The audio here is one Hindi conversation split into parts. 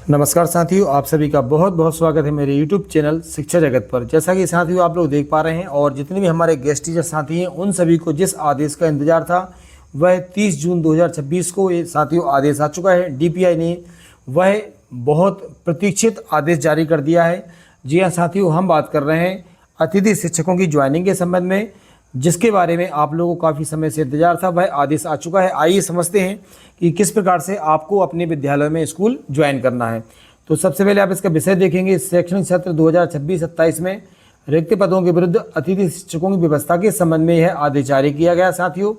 नमस्कार साथियों, आप सभी का बहुत बहुत स्वागत है मेरे YouTube चैनल शिक्षा जगत पर। जैसा कि साथियों आप लोग देख पा रहे हैं और जितने भी हमारे गेस्ट टीचर साथी हैं उन सभी को जिस आदेश का इंतजार था वह 30 जून 2026 को ये साथियों आदेश आ चुका है। DPI ने वह बहुत प्रतीक्षित आदेश जारी कर दिया है। जी हाँ साथियों, हम बात कर रहे हैं अतिथि शिक्षकों की ज्वाइनिंग के संबंध में, जिसके बारे में आप लोगों को काफ़ी समय से इंतजार था। वह आदेश आ चुका है। आइए समझते हैं कि किस प्रकार से आपको अपने विद्यालय में स्कूल ज्वाइन करना है। तो सबसे पहले आप इसका विषय देखेंगे। शैक्षणिक सत्र 2026-27 में रिक्त पदों के विरुद्ध अतिथि शिक्षकों की व्यवस्था के संबंध में यह आदेश जारी किया गया साथियों।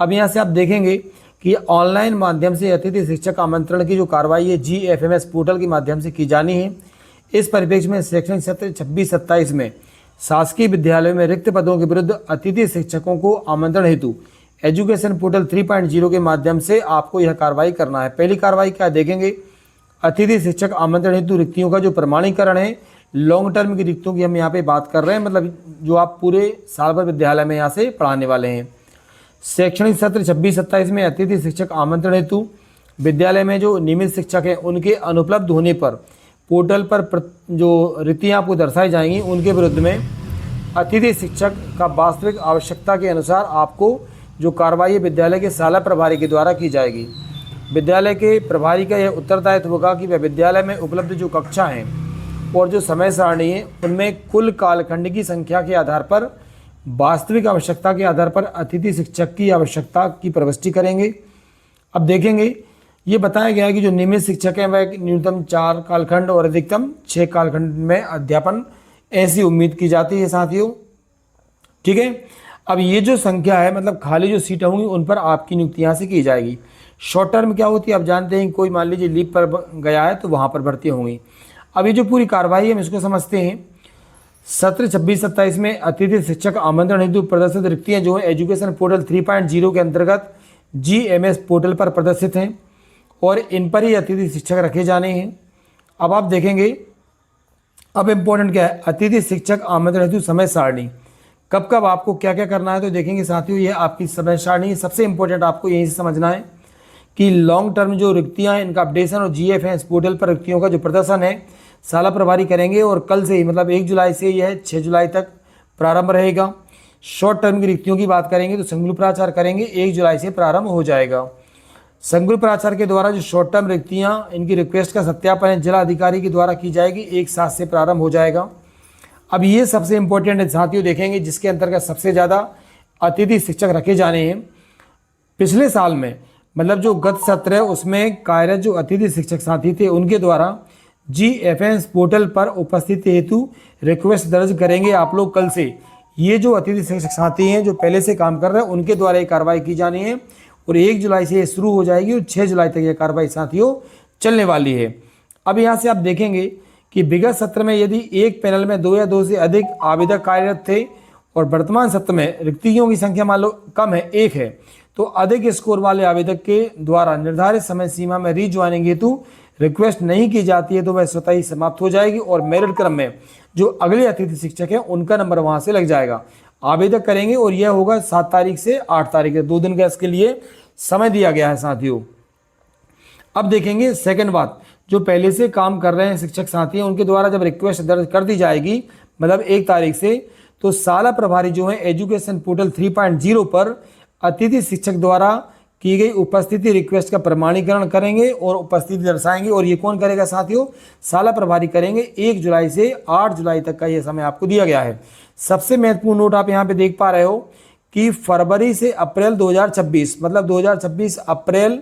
अब यहाँ से आप देखेंगे कि ऑनलाइन माध्यम से अतिथि शिक्षक आमंत्रण की जो कार्रवाई है GFMS पोर्टल के माध्यम से की जानी है। इस परिप्रेक्ष्य में शैक्षणिक सत्र 26-27 में शासकीय विद्यालयों में रिक्त पदों के विरुद्ध अतिथि शिक्षकों को आमंत्रण हेतु एजुकेशन पोर्टल 3.0 के माध्यम से आपको यह कार्रवाई करना है। पहली कार्रवाई क्या देखेंगे, अतिथि शिक्षक आमंत्रण हेतु रिक्तियों का जो प्रमाणीकरण है। लॉन्ग टर्म की रिक्तियों की हम यहाँ पे बात कर रहे हैं, मतलब जो आप पूरे साल भर विद्यालय में यहाँ से पढ़ाने वाले हैं। शैक्षणिक सत्र 26-27 में अतिथि शिक्षक आमंत्रण हेतु विद्यालय में जो नियमित शिक्षक हैं उनके अनुपलब्ध होने पर पोर्टल पर जो रिक्तियाँ आपको दर्शाई जाएंगी उनके विरुद्ध में अतिथि शिक्षक का वास्तविक आवश्यकता के अनुसार आपको जो कार्रवाई विद्यालय के शाला प्रभारी के द्वारा की जाएगी। विद्यालय के प्रभारी का यह उत्तरदायित्व होगा कि वह विद्यालय में उपलब्ध जो कक्षा हैं और जो समय सारणी है उनमें कुल कालखंड की संख्या के आधार पर वास्तविक आवश्यकता के आधार पर अतिथि शिक्षक की आवश्यकता की प्रविष्टि करेंगे। अब देखेंगे ये बताया गया है कि जो नियमित शिक्षक हैं वह न्यूनतम 4 कालखंड और अधिकतम 6 कालखंड में अध्यापन ऐसी उम्मीद की जाती है साथियों। ठीक है, अब ये जो संख्या है मतलब खाली जो सीटें होंगी उन पर आपकी नियुक्ति यहाँ से की जाएगी। शॉर्ट टर्म क्या होती है आप जानते हैं, कोई मान लीजिए लीव पर गया है तो वहाँ पर भर्ती होंगी। अब ये जो पूरी कार्रवाई है हम इसको समझते हैं। सत्र 26-27 में अतिथि शिक्षक आमंत्रण हेतु प्रदर्शित रिक्तियाँ जो है एजुकेशन पोर्टल 3.0 के अंतर्गत GMS पोर्टल पर प्रदर्शित हैं और इन पर ही अतिथि शिक्षक रखे जाने हैं। अब आप देखेंगे, अब इम्पोर्टेंट क्या है, अतिथि शिक्षक आमंत्रण हेतु समय सारणी कब कब आपको क्या क्या करना है। तो देखेंगे साथियों ये आपकी समय सारणी सबसे इंपॉर्टेंट आपको यहीं से समझना है कि लॉन्ग टर्म जो रिक्तियां हैं इनका अपडेशन और GFMS पोर्टल पर रिक्तियों का जो प्रदर्शन है शाला प्रभारी करेंगे और कल से ही मतलब 1 जुलाई से यह 6 जुलाई तक प्रारंभ रहेगा। शॉर्ट टर्म की रिक्तियों की बात करेंगे तो संगुल प्राचार्य करेंगे 1 जुलाई से प्रारंभ हो जाएगा। संगुल प्राचार्य के द्वारा जो शॉर्ट टर्म रिक्तियाँ इनकी रिक्वेस्ट का सत्यापन जिला अधिकारी के द्वारा की जाएगी, 1/7 से प्रारंभ हो जाएगा। अब ये सबसे इंपॉर्टेंट साथियों देखेंगे जिसके अंतर्गत सबसे ज़्यादा अतिथि शिक्षक रखे जाने हैं। पिछले साल में मतलब जो गत सत्र है उसमें कार्यरत जो अतिथि शिक्षक साथी थे उनके द्वारा GFMS पोर्टल पर उपस्थिति हेतु रिक्वेस्ट दर्ज करेंगे आप लोग कल से। ये जो अतिथि शिक्षक साथी हैं जो पहले से काम कर रहे हैं उनके द्वारा ये कार्रवाई की जानी है और 1 जुलाई से ये शुरू हो जाएगी और 6 जुलाई तक ये कार्रवाई साथियों चलने वाली है। अब यहाँ से आप देखेंगे कि विगत सत्र में यदि एक पैनल में 2 या 2 से अधिक आवेदक कार्यरत थे और वर्तमान सत्र में रिक्तियों की संख्या मान लो कम है, 1 है, तो अधिक स्कोर वाले आवेदक के द्वारा निर्धारित समय सीमा में रीज्वाइनिंग हेतु रिक्वेस्ट नहीं की जाती है तो वह स्वतः ही समाप्त हो जाएगी और मेरिट क्रम में जो अगले अतिथि शिक्षक हैं उनका नंबर वहाँ से लग जाएगा। आवेदक करेंगे और यह होगा 7 तारीख से 8 तारीख, 2 दिन का इसके लिए समय दिया गया है साथियों। अब देखेंगे सेकेंड बात, जो पहले से काम कर रहे हैं शिक्षक साथी हैं उनके द्वारा जब रिक्वेस्ट दर्ज कर दी जाएगी मतलब 1 तारीख से, तो शाला प्रभारी जो है एजुकेशन पोर्टल 3.0 पर अतिथि शिक्षक द्वारा की गई उपस्थिति रिक्वेस्ट का प्रमाणीकरण करेंगे और उपस्थिति दर्शाएंगे। और ये कौन करेगा साथियों, शाला प्रभारी करेंगे। 1 जुलाई से 8 जुलाई तक का ये समय आपको दिया गया है। सबसे महत्वपूर्ण नोट आप यहाँ पे देख पा रहे हो कि फरवरी से अप्रैल 2026 मतलब 2026 अप्रैल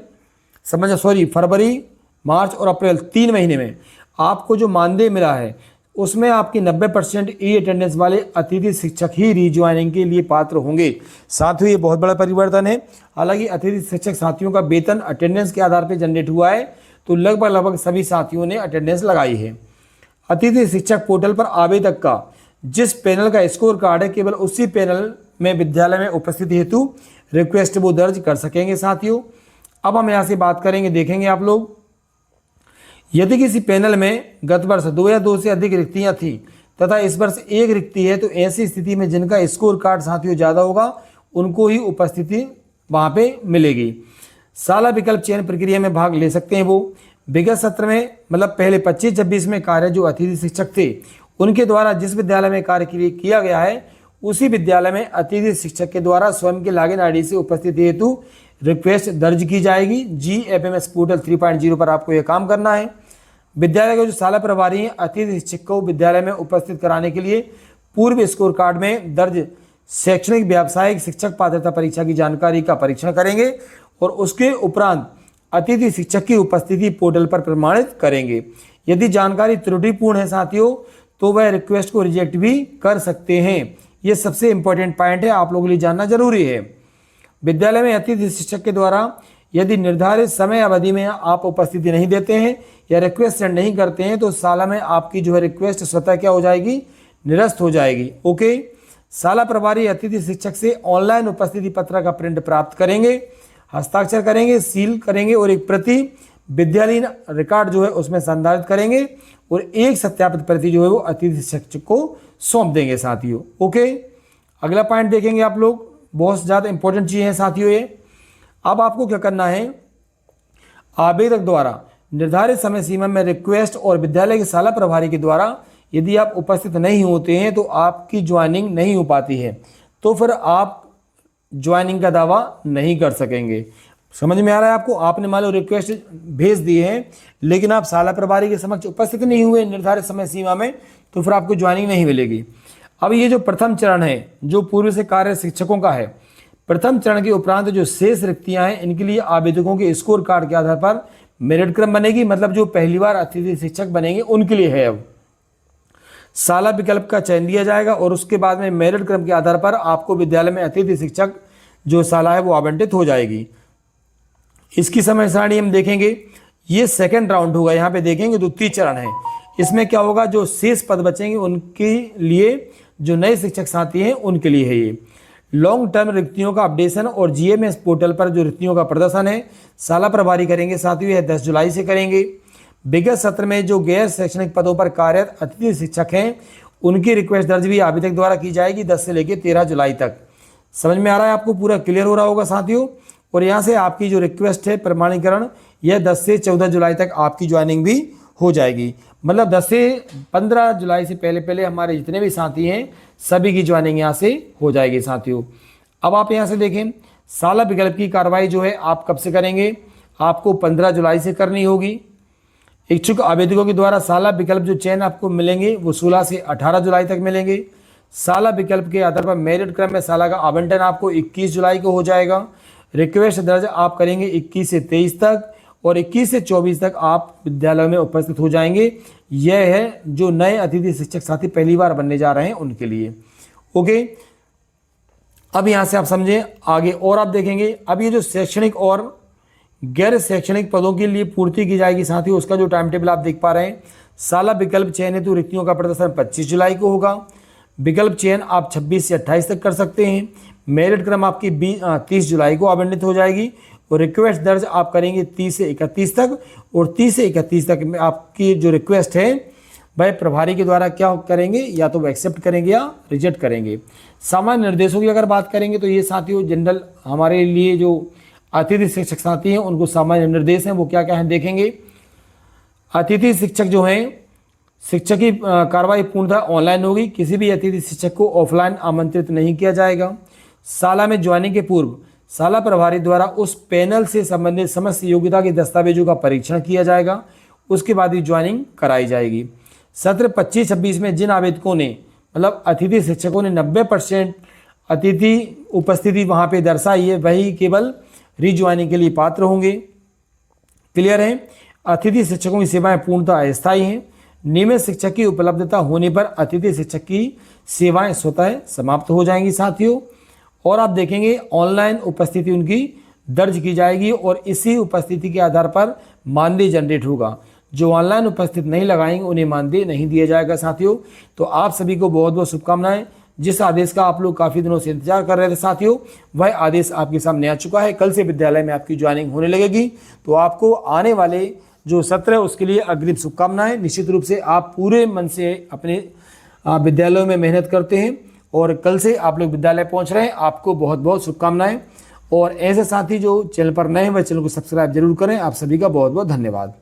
फरवरी, मार्च और अप्रैल 3 महीने में आपको जो मानदेय मिला है उसमें आपकी 90% ई अटेंडेंस वाले अतिथि शिक्षक ही रीज्वाइनिंग के लिए पात्र होंगे। साथियों ये बहुत बड़ा परिवर्तन है। हालांकि अतिथि शिक्षक साथियों का वेतन अटेंडेंस के आधार पर जनरेट हुआ है तो लगभग सभी साथियों ने अटेंडेंस लगाई है। अतिथि शिक्षक पोर्टल पर आवेदक का जिस पैनल का स्कोर कार्ड है केवल उसी पैनल में विद्यालय में उपस्थिति हेतु रिक्वेस्ट वो दर्ज कर सकेंगे साथियों। अब हम यहाँ से बात करेंगे, देखेंगे आप लोग, यदि किसी पैनल में गत वर्ष 2 या 2 से अधिक रिक्तियां थी तथा इस वर्ष 1 रिक्ति है तो ऐसी स्थिति में जिनका स्कोर कार्ड साथियों ज़्यादा होगा उनको ही उपस्थिति वहाँ पे मिलेगी। शाला विकल्प चयन प्रक्रिया में भाग ले सकते हैं वो। विगत सत्र में मतलब पहले 25-26 में कार्य जो अतिथि शिक्षक थे उनके द्वारा जिस विद्यालय में कार्य किया गया है उसी विद्यालय में अतिथि शिक्षक के द्वारा स्वयं के लॉगिन आईडी से उपस्थिति हेतु रिक्वेस्ट दर्ज की जाएगी। GFMS पोर्टल 3.0 पर आपको यह काम करना है। विद्यालय के जो शाला प्रभारी हैं अतिथि शिक्षक को विद्यालय में उपस्थित कराने के लिए पूर्व स्कोर कार्ड में दर्ज शैक्षणिक व्यावसायिक शिक्षक पात्रता परीक्षा की जानकारी का परीक्षण करेंगे और उसके उपरांत अतिथि शिक्षक की उपस्थिति पोर्टल पर प्रमाणित करेंगे। यदि जानकारी त्रुटिपूर्ण है साथियों तो वह रिक्वेस्ट को रिजेक्ट भी कर सकते हैं। ये सबसे इंपॉर्टेंट पॉइंट है, आप लोगों के लिए जानना जरूरी है। विद्यालय में अतिथि शिक्षक के द्वारा यदि निर्धारित समय अवधि में आप उपस्थिति नहीं देते हैं या रिक्वेस्ट सेंड नहीं करते हैं तो शाला में आपकी जो है रिक्वेस्ट स्वतः क्या हो जाएगी, निरस्त हो जाएगी। ओके, शाला प्रभारी अतिथि शिक्षक से ऑनलाइन उपस्थिति पत्र का प्रिंट प्राप्त करेंगे, हस्ताक्षर करेंगे, सील करेंगे और एक प्रति विद्यालयीन रिकॉर्ड जो है उसमें संधारित करेंगे और एक सत्यापित प्रति जो है वो अतिथि शिक्षक को सौंप देंगे साथियों। ओके, अगला पॉइंट देखेंगे आप लोग, बहुत ज़्यादा इंपॉर्टेंट चीज़ है साथियों ये। अब आपको क्या करना है, आवेदक द्वारा निर्धारित समय सीमा में रिक्वेस्ट और विद्यालय के शाला प्रभारी के द्वारा यदि आप उपस्थित नहीं होते हैं तो आपकी ज्वाइनिंग नहीं हो पाती है, तो फिर आप ज्वाइनिंग का दावा नहीं कर सकेंगे। समझ में आ रहा है आपको? आपने मान लो रिक्वेस्ट भेज दी है लेकिन आप शाला प्रभारी के समक्ष उपस्थित नहीं हुए निर्धारित समय सीमा में, तो फिर आपको ज्वाइनिंग नहीं मिलेगी। अब ये जो प्रथम चरण है जो पूर्व से कार्य शिक्षकों का है, प्रथम चरण के उपरांत जो शेष रिक्तियां हैं इनके लिए आवेदकों के स्कोर कार्ड के आधार पर मेरिट क्रम बनेगी। मतलब जो पहली बार अतिथि शिक्षक बनेंगे उनके लिए है। अब शाला विकल्प का चयन दिया जाएगा और उसके बाद में मेरिट क्रम के आधार पर आपको विद्यालय में अतिथि शिक्षक जो शाला है वो आवंटित हो जाएगी। इसकी समय सारणी हम देखेंगे, ये सेकंड राउंड होगा। यहाँ पे देखेंगे द्वितीय चरण है। इसमें क्या होगा, जो शेष पद बचेंगे उनके लिए जो नए शिक्षक साथी हैं उनके लिए है ये लॉन्ग टर्म रिक्तियों का अपडेशन और GMS पोर्टल पर जो रिक्तियों का प्रदर्शन है शाला प्रभारी करेंगे साथियों, यह 10 जुलाई से करेंगे। विगत सत्र में जो गैर शैक्षणिक पदों पर कार्यरत अतिथि शिक्षक हैं उनकी रिक्वेस्ट दर्ज भी आवेदक द्वारा की जाएगी 10 से लेकर 13 जुलाई तक। समझ में आ रहा है आपको? पूरा क्लियर हो रहा होगा साथियों। और यहाँ से आपकी जो रिक्वेस्ट है प्रमाणीकरण यह 10 से 14 जुलाई तक आपकी ज्वाइनिंग भी हो जाएगी। मतलब 10 से 15 जुलाई से पहले पहले हमारे जितने भी साथी हैं सभी की ज्वाइनिंग यहाँ से हो जाएगी साथियों। अब आप यहाँ से देखें, शाला विकल्प की कार्रवाई जो है आप कब से करेंगे, आपको 15 जुलाई से करनी होगी। इच्छुक आवेदकों के द्वारा शाला विकल्प जो चयन आपको मिलेंगे वो 16 से 18 जुलाई तक मिलेंगे। शाला विकल्प के आधार पर मेरिट क्रम में शाला का आवंटन आपको 21 जुलाई को हो जाएगा। रिक्वेस्ट दर्ज आप करेंगे 21 से 23 तक और 21 से 24 तक आप विद्यालय में उपस्थित हो जाएंगे। यह है जो नए अतिथि शिक्षक साथी पहली बार बनने जा रहे हैं उनके लिए। ओके, अब यहाँ से आप समझें आगे और आप देखेंगे। अब ये जो शैक्षणिक और गैर शैक्षणिक पदों के लिए पूर्ति की जाएगी साथियों, उसका जो टाइम टेबल आप देख पा रहे हैं। शाला विकल्प चयन हेतु रिक्तियों का प्रदर्शन 25 जुलाई को होगा। विकल्प चयन आप 26 से 28 तक कर सकते हैं। मेरिट क्रम आपकी 30 जुलाई को आवंटित हो जाएगी और रिक्वेस्ट दर्ज आप करेंगे 30 से 31 तक और 30 से 31 तक में आपकी जो रिक्वेस्ट है वह प्रभारी के द्वारा क्या करेंगे, या तो वो एक्सेप्ट करेंगे या रिजेक्ट करेंगे। सामान्य निर्देशों की अगर बात करेंगे तो ये साथियों जनरल हमारे लिए जो अतिथि शिक्षक साथी हैं उनको सामान्य निर्देश हैं वो क्या क्या हैं देखेंगे। अतिथि शिक्षक जो हैं शिक्षक की कार्रवाई पूर्णतः ऑनलाइन होगी। किसी भी अतिथि शिक्षक को ऑफलाइन आमंत्रित नहीं किया जाएगा। शाला में ज्वाइनिंग के पूर्व शाला प्रभारी द्वारा उस पैनल से संबंधित समस्त योग्यता के दस्तावेजों का परीक्षण किया जाएगा, उसके बाद ही ज्वाइनिंग कराई जाएगी। सत्र 25-26 में जिन आवेदकों ने मतलब अतिथि शिक्षकों ने 90% अतिथि उपस्थिति वहाँ पे दर्शाई है वही केवल रीज्वाइनिंग के लिए पात्र होंगे। क्लियर है? अतिथि शिक्षकों की सेवाएं पूर्णतः अस्थायी हैं। नियमित शिक्षक की उपलब्धता होने पर अतिथि शिक्षक की सेवाएं स्वतः समाप्त हो जाएंगी साथियों। और आप देखेंगे ऑनलाइन उपस्थिति उनकी दर्ज की जाएगी और इसी उपस्थिति के आधार पर मानदेय जनरेट होगा। जो ऑनलाइन उपस्थित नहीं लगाएंगे उन्हें मानदेय नहीं दिया जाएगा साथियों। तो आप सभी को बहुत बहुत शुभकामनाएं। जिस आदेश का आप लोग काफ़ी दिनों से इंतजार कर रहे थे साथियों, वह आदेश आपके सामने आ चुका है। कल से विद्यालय में आपकी ज्वाइनिंग होने लगेगी। तो आपको आने वाले जो सत्र है उसके लिए अग्रिम शुभकामनाएं। निश्चित रूप से आप पूरे मन से अपने विद्यालयों में मेहनत करते हैं और कल से आप लोग विद्यालय पहुंच रहे हैं। आपको बहुत बहुत शुभकामनाएं। और ऐसे साथी जो चैनल पर नए हैं वह चैनल को सब्सक्राइब जरूर करें। आप सभी का बहुत बहुत धन्यवाद।